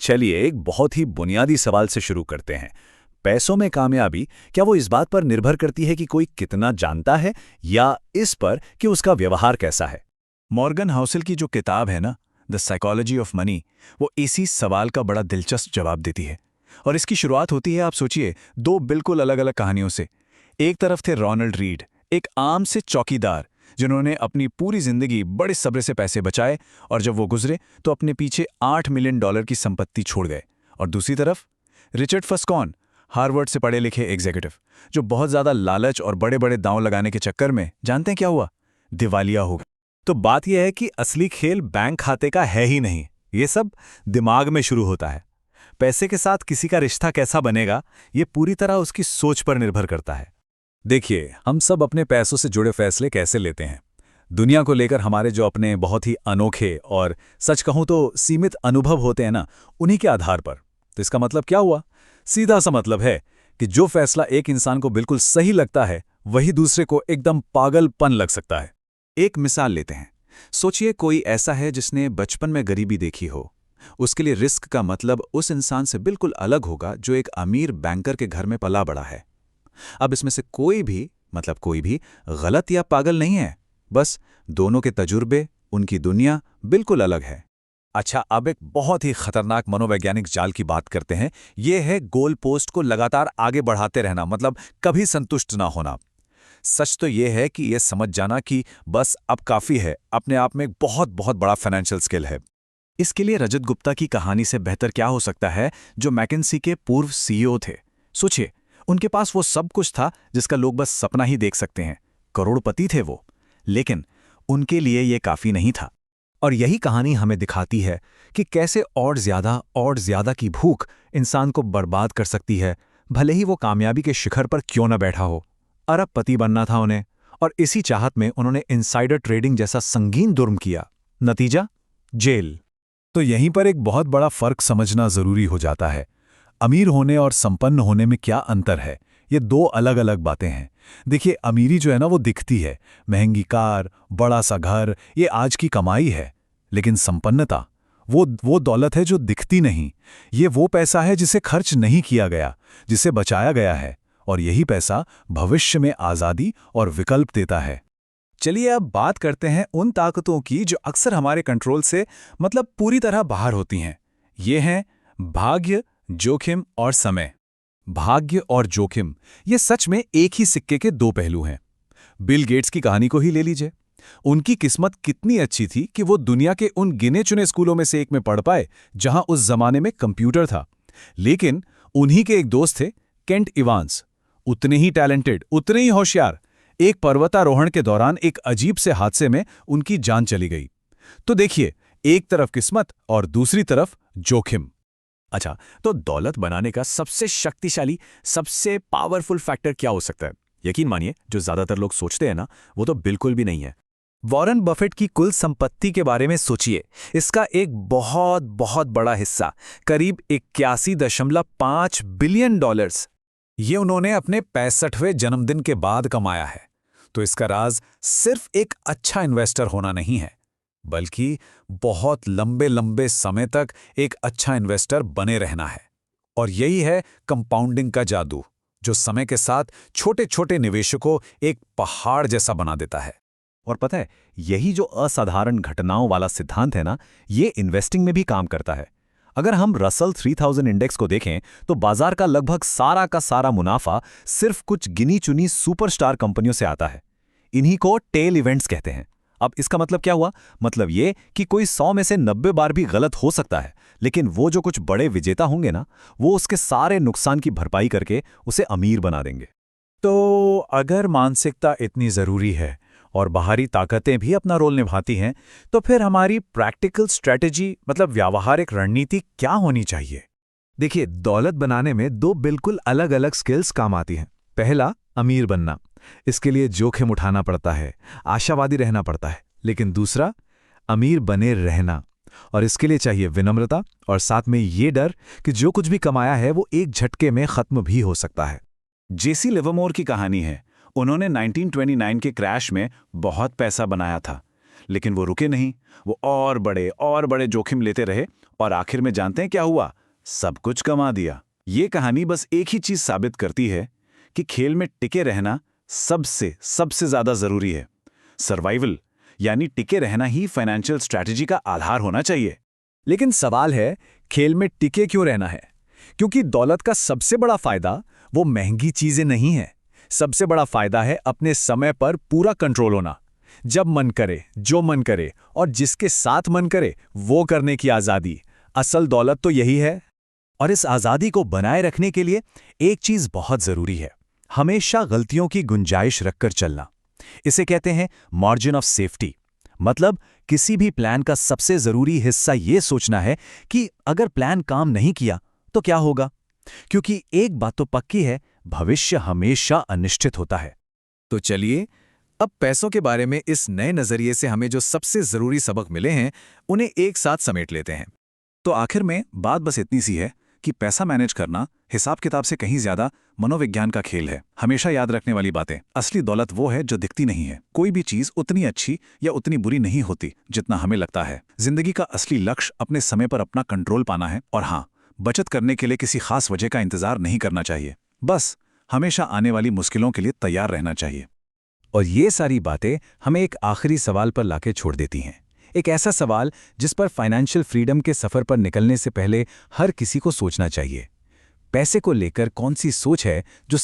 चलिए एक बहुत ही बुनियादी सवाल से शुरू करते हैं। पैसों में कामयाबी क्या वो इस बात पर निर्भर करती है कि कोई कितना जानता है या इस पर कि उसका व्यवहार कैसा है? मॉर्गन हाउसेल की जो किताब है ना, द साइकोलॉजी ऑफ मनी, वो इसी सवाल का बड़ा दिलचस्प जवाब देती है। और इसकी शुरुआत होती है, आप सोचिए, दो बिल्कुल अलग अलग कहानियों से। एक तरफ थे रोनाल्ड रीड, एक आम से चौकीदार जिन्होंने अपनी पूरी जिंदगी बड़े सब्र से पैसे बचाए और जब वो गुजरे तो अपने पीछे $8 मिलियन की संपत्ति छोड़ गए। और दूसरी तरफ रिचर्ड फस्कॉन, हार्वर्ड से पढ़े लिखे एग्जीक्यूटिव, जो बहुत ज्यादा लालच और बड़े बड़े दांव लगाने के चक्कर में जानते हैं क्या हुआ? दिवालिया हो गए। तो बात यह है कि असली खेल बैंक खाते का है ही नहीं, ये सब दिमाग में शुरू होता है। पैसे के साथ किसी का रिश्ता कैसा बनेगा, ये पूरी तरह उसकी सोच पर निर्भर करता है। देखिए, हम सब अपने पैसों से जुड़े फैसले कैसे लेते हैं। दुनिया को लेकर हमारे जो अपने बहुत ही अनोखे और सच कहूं तो सीमित अनुभव होते हैं ना, उन्हीं के आधार पर। तो इसका मतलब क्या हुआ? सीधा सा मतलब है कि जो फैसला एक इंसान को बिल्कुल सही लगता है, वही दूसरे को एकदम पागलपन लग सकता है। एक मिसाल लेते हैं। सोचिए कोई ऐसा है जिसने बचपन में गरीबी देखी हो। उसके लिए रिस्क का मतलब उस इंसान से बिल्कुल अलग होगा जो एक अमीर बैंकर के घर में पला बड़ा है। अब इसमें से कोई भी गलत या पागल नहीं है, बस दोनों के तजुर्बे, उनकी दुनिया बिल्कुल अलग है। अच्छा, अब एक बहुत ही खतरनाक मनोवैज्ञानिक जाल की बात करते हैं। यह है गोल पोस्ट को लगातार आगे बढ़ाते रहना, मतलब कभी संतुष्ट ना होना। सच तो यह है कि यह समझ जाना कि बस अब काफी है, अपने आप में एक बहुत बहुत बड़ा फाइनेंशियल स्किल है। इसके लिए रजत गुप्ता की कहानी से बेहतर क्या हो सकता है, जो मैकेंसी के पूर्व सीईओ थे। सोचिए, उनके पास वो सब कुछ था जिसका लोग बस सपना ही देख सकते हैं। करोड़पति थे वो, लेकिन उनके लिए ये काफी नहीं था। और यही कहानी हमें दिखाती है कि कैसे और ज्यादा की भूख इंसान को बर्बाद कर सकती है, भले ही वो कामयाबी के शिखर पर क्यों न बैठा हो। अरबपति बनना था उन्हें, और इसी चाहत में उन्होंने इनसाइडर ट्रेडिंग जैसा संगीन जुर्म किया। नतीजा? जेल। तो यहीं पर एक बहुत बड़ा फर्क समझना जरूरी हो जाता है। अमीर होने और संपन्न होने में क्या अंतर है? ये दो अलग अलग बातें हैं। देखिए, अमीरी जो है ना, वो दिखती है, महंगी कार, बड़ा सा घर, ये आज की कमाई है। लेकिन संपन्नता वो दौलत है जो दिखती नहीं। ये वो पैसा है जिसे खर्च नहीं किया गया, जिसे बचाया गया है, और यही पैसा भविष्य में आज़ादी और विकल्प देता है। चलिए अब बात करते हैं उन ताकतों की जो अक्सर हमारे कंट्रोल से मतलब पूरी तरह बाहर होती हैं। ये हैं भाग्य, जोखिम और समय। भाग्य और जोखिम, ये सच में एक ही सिक्के के दो पहलू हैं। बिल गेट्स की कहानी को ही ले लीजिए। उनकी किस्मत कितनी अच्छी थी कि वो दुनिया के उन गिने चुने स्कूलों में से एक में पढ़ पाए जहां उस जमाने में कंप्यूटर था। लेकिन उन्हीं के एक दोस्त थे, केंट इवांस, उतने ही टैलेंटेड, उतने ही होशियार। एक पर्वतारोहण के दौरान एक अजीब से हादसे में उनकी जान चली गई। तो देखिए, एक तरफ किस्मत और दूसरी तरफ जोखिम। अच्छा, तो दौलत बनाने का सबसे शक्तिशाली, सबसे पावरफुल फैक्टर क्या हो सकता है? यकीन मानिए, जो ज्यादातर लोग सोचते हैं ना, वो तो बिल्कुल भी नहीं है। वॉरेन बफेट की कुल संपत्ति के बारे में सोचिए। इसका एक बहुत बहुत बड़ा हिस्सा, करीब 81.5 बिलियन डॉलर्स, ये उन्होंने अपने 65वें जन्मदिन के बाद कमाया है। तो इसका राज सिर्फ एक अच्छा इन्वेस्टर होना नहीं है, बल्कि बहुत लंबे लंबे समय तक एक अच्छा इन्वेस्टर बने रहना है। और यही है कंपाउंडिंग का जादू, जो समय के साथ छोटे छोटे निवेशों एक पहाड़ जैसा बना देता है। और पता है, यही जो असाधारण घटनाओं वाला सिद्धांत है ना, ये इन्वेस्टिंग में भी काम करता है। अगर हम रसल 3000 इंडेक्स को देखें तो बाजार का लगभग सारा का सारा मुनाफा सिर्फ कुछ गिनी चुनी सुपरस्टार कंपनियों से आता है। इन्हीं को टेल इवेंट्स कहते हैं। अब इसका मतलब क्या हुआ? मतलब ये कि कोई 100 में से 90 बार भी गलत हो सकता है, लेकिन वो जो कुछ बड़े विजेता होंगे ना, वो उसके सारे नुकसान की भरपाई करके उसे अमीर बना देंगे। तो अगर मानसिकता इतनी जरूरी है और बाहरी ताकतें भी अपना रोल निभाती हैं, तो फिर हमारी प्रैक्टिकल स्ट्रेटेजी मतलब व्यावहारिक रणनीति क्या होनी चाहिए? देखिए, दौलत बनाने में दो बिल्कुल अलग अलग स्किल्स काम आती हैं। पहला, अमीर बनना। इसके लिए जोखिम उठाना पड़ता है, आशावादी रहना पड़ता है। लेकिन दूसरा, अमीर बने रहना, और इसके लिए चाहिए विनम्रता और साथ में ये डर कि जो कुछ भी कमाया है वो एक झटके में खत्म भी हो सकता है। जेसी लिवरमोर की कहानी है। उन्होंने 1929 के क्रैश में बहुत पैसा बनाया था, लेकिन वो रुके नहीं। वो और बड़े जोखिम लेते रहे और आखिर में जानते हैं क्या हुआ? सब कुछ कमा दिया। ये कहानी बस एक ही चीज साबित करती है कि खेल में टिके रहना सबसे ज्यादा जरूरी है। सर्वाइवल यानी टिके रहना ही फाइनेंशियल स्ट्रैटेजी का आधार होना चाहिए। लेकिन सवाल है, खेल में टिके क्यों रहना है? क्योंकि दौलत का सबसे बड़ा फायदा वो महंगी चीजें नहीं है। सबसे बड़ा फायदा है अपने समय पर पूरा कंट्रोल होना। जब मन करे, जो मन करे और जिसके साथ मन करे वो करने की आज़ादी। असल दौलत तो यही है। और इस आज़ादी को बनाए रखने के लिए एक चीज़ बहुत ज़रूरी है, हमेशा गलतियों की गुंजाइश रखकर चलना। इसे कहते हैं मार्जिन ऑफ सेफ्टी। मतलब किसी भी प्लान का सबसे ज़रूरी हिस्सा ये सोचना है कि अगर प्लान काम नहीं किया तो क्या होगा। क्योंकि एक बात तो पक्की है, भविष्य हमेशा अनिश्चित होता है। तो चलिए, अब पैसों के बारे में इस नए नज़रिए से हमें जो सबसे ज़रूरी सबक मिले हैं उन्हें एक साथ समेट लेते हैं। तो आखिर में बात बस इतनी सी है कि पैसा मैनेज करना हिसाब किताब से कहीं ज्यादा मनोविज्ञान का खेल है। हमेशा याद रखने वाली बातें, असली दौलत वो है जो दिखती नहीं है। कोई भी चीज उतनी अच्छी या उतनी बुरी नहीं होती जितना हमें लगता है। जिंदगी का असली लक्ष्य अपने समय पर अपना कंट्रोल पाना है। और हाँ, बचत करने के लिए किसी खास वजह का इंतजार नहीं करना चाहिए। बस हमेशा आने वाली मुश्किलों के लिए तैयार रहना चाहिए। और ये सारी बातें हमें एक आखिरी सवाल पर लाके छोड़ देती हैं। एक ऐसा सवाल जिस पर फाइनेंशियल फ्रीडम के सफ़र पर निकलने से पहले हर किसी को सोचना चाहिए। पैसे को लेकर कौन सी सोच है जो